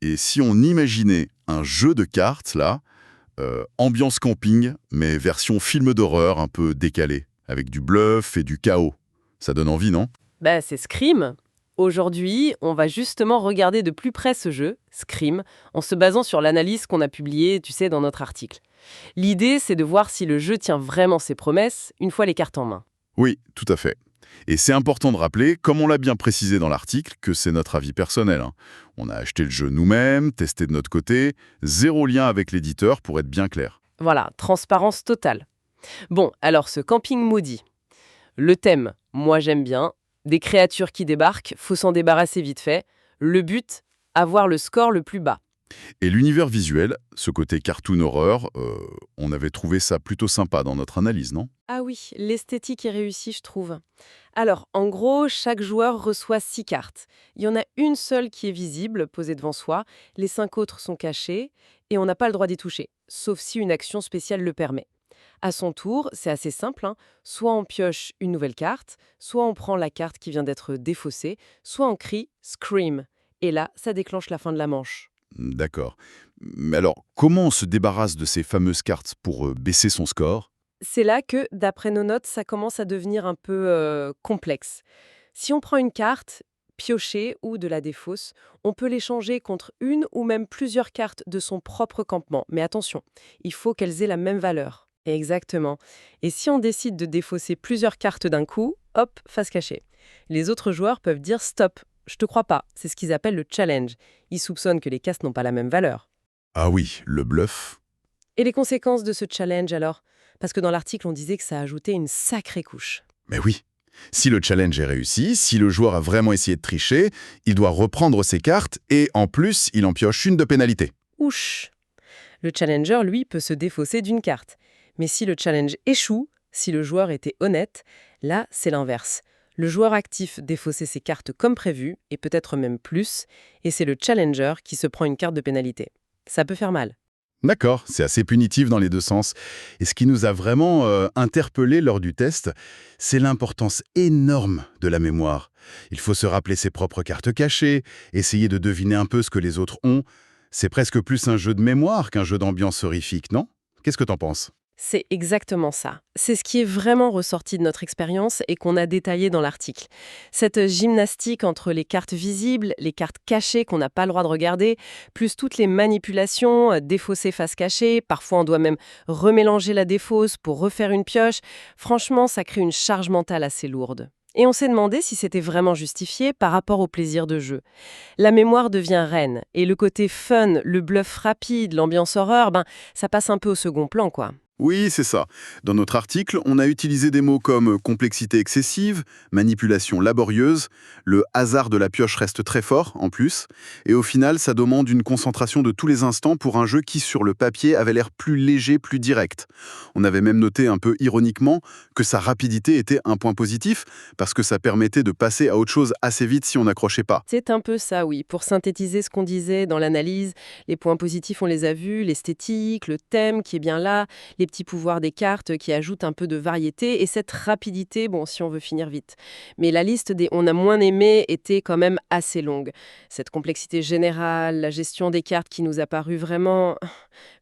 Et si on imaginait un jeu de cartes, là, ambiance camping, mais version film d'horreur un peu décalé, avec du bluff et du chaos. Ça donne envie, non? Bah, c'est Scream. Aujourd'hui, on va justement regarder de plus près ce jeu, Scream, en se basant sur l'analyse qu'on a publiée, tu sais, dans notre article. L'idée, c'est de voir si le jeu tient vraiment ses promesses une fois les cartes en main. Oui, tout à fait. Et c'est important de rappeler, comme on l'a bien précisé dans l'article, que c'est notre avis personnel, hein. On a acheté le jeu nous-mêmes, testé de notre côté, zéro lien avec l'éditeur pour être bien clair. Voilà, transparence totale. Bon, alors ce camping maudit. Le thème, moi j'aime bien. Des créatures qui débarquent, faut s'en débarrasser vite fait. Le but, avoir le score le plus bas. Et l'univers visuel, ce côté cartoon horreur, on avait trouvé ça plutôt sympa dans notre analyse, non? Ah oui, l'esthétique est réussie, je trouve. Alors, en gros, chaque joueur reçoit 6 cartes. Il y en a une seule qui est visible, posée devant soi. Les 5 autres sont cachées et on n'a pas le droit d'y toucher, sauf si une action spéciale le permet. À son tour, c'est assez simple, hein. Soit on pioche une nouvelle carte, soit on prend la carte qui vient d'être défaussée, soit on crie Scream. Et là, ça déclenche la fin de la manche. D'accord. Mais alors, comment on se débarrasse de ces fameuses cartes pour baisser son score? C'est là que, d'après nos notes, ça commence à devenir un peu complexe. Si on prend une carte, piochée ou de la défausse, on peut l'échanger contre une ou même plusieurs cartes de son propre campement. Mais attention, il faut qu'elles aient la même valeur. Exactement. Et si on décide de défausser plusieurs cartes d'un coup, hop, face cachée. Les autres joueurs peuvent dire stop, je te crois pas. C'est ce qu'ils appellent le challenge. Ils soupçonnent que les castes n'ont pas la même valeur. Ah oui, le bluff. Et les conséquences de ce challenge alors? Parce que dans l'article, on disait que ça ajoutait une sacrée couche. Mais oui. Si le challenge est réussi, si le joueur a vraiment essayé de tricher, il doit reprendre ses cartes et en plus, il en pioche une de pénalité. Ouch! Le challenger, lui, peut se défausser d'une carte. Mais si le challenge échoue, si le joueur était honnête, là, c'est l'inverse. Le joueur actif défaussait ses cartes comme prévu, et peut-être même plus, et c'est le challenger qui se prend une carte de pénalité. Ça peut faire mal. D'accord, c'est assez punitif dans les deux sens. Et ce qui nous a vraiment interpellés lors du test, c'est l'importance énorme de la mémoire. Il faut se rappeler ses propres cartes cachées, essayer de deviner un peu ce que les autres ont. C'est presque plus un jeu de mémoire qu'un jeu d'ambiance horrifique, non? Qu'est-ce que t'en penses? C'est exactement ça. C'est ce qui est vraiment ressorti de notre expérience et qu'on a détaillé dans l'article. Cette gymnastique entre les cartes visibles, les cartes cachées qu'on n'a pas le droit de regarder, plus toutes les manipulations, défausser face cachée, parfois on doit même remélanger la défausse pour refaire une pioche, franchement ça crée une charge mentale assez lourde. Et on s'est demandé si c'était vraiment justifié par rapport au plaisir de jeu. La mémoire devient reine, et le côté fun, le bluff rapide, l'ambiance horreur, ça passe un peu au second plan, quoi. Oui, c'est ça. Dans notre article, on a utilisé des mots comme complexité excessive, manipulation laborieuse, le hasard de la pioche reste très fort en plus, et au final, ça demande une concentration de tous les instants pour un jeu qui, sur le papier, avait l'air plus léger, plus direct. On avait même noté un peu ironiquement que sa rapidité était un point positif, parce que ça permettait de passer à autre chose assez vite si on n'accrochait pas. C'est un peu ça, oui. Pour synthétiser ce qu'on disait dans l'analyse, les points positifs, on les a vus, l'esthétique, le thème qui est bien là, les petits pouvoirs des cartes qui ajoutent un peu de variété et cette rapidité, bon, si on veut finir vite. Mais la liste des on a moins aimé était quand même assez longue. Cette complexité générale, la gestion des cartes qui nous a paru vraiment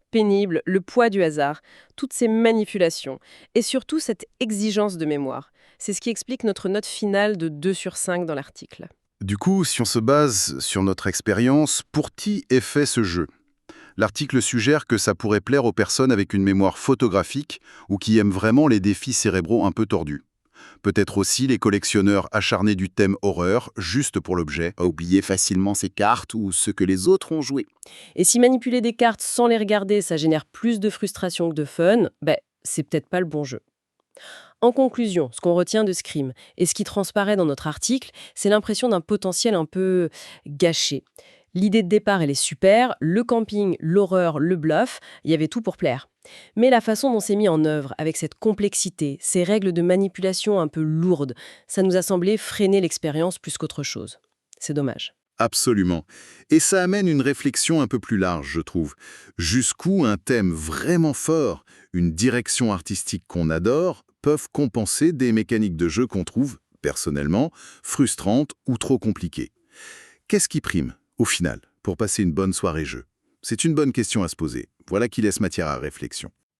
pénible, le poids du hasard, toutes ces manipulations et surtout cette exigence de mémoire. C'est ce qui explique notre note finale de 2 sur 5 dans l'article. Du coup, si on se base sur notre expérience, pour qui est fait ce jeu? L'article suggère que ça pourrait plaire aux personnes avec une mémoire photographique ou qui aiment vraiment les défis cérébraux un peu tordus. Peut-être aussi les collectionneurs acharnés du thème horreur, juste pour l'objet, à oublier facilement ses cartes ou ce que les autres ont joué. Et si manipuler des cartes sans les regarder, ça génère plus de frustration que de fun, c'est peut-être pas le bon jeu. En conclusion, ce qu'on retient de Scream et ce qui transparaît dans notre article, c'est l'impression d'un potentiel un peu gâché. L'idée de départ, elle est super, le camping, l'horreur, le bluff, il y avait tout pour plaire. Mais la façon dont c'est mis en œuvre, avec cette complexité, ces règles de manipulation un peu lourdes, ça nous a semblé freiner l'expérience plus qu'autre chose. C'est dommage. Absolument. Et ça amène une réflexion un peu plus large, je trouve. Jusqu'où un thème vraiment fort, une direction artistique qu'on adore, peuvent compenser des mécaniques de jeu qu'on trouve, personnellement, frustrantes ou trop compliquées. Qu'est-ce qui prime, au final, pour passer une bonne soirée jeu? C'est une bonne question à se poser. Voilà qui laisse matière à réflexion.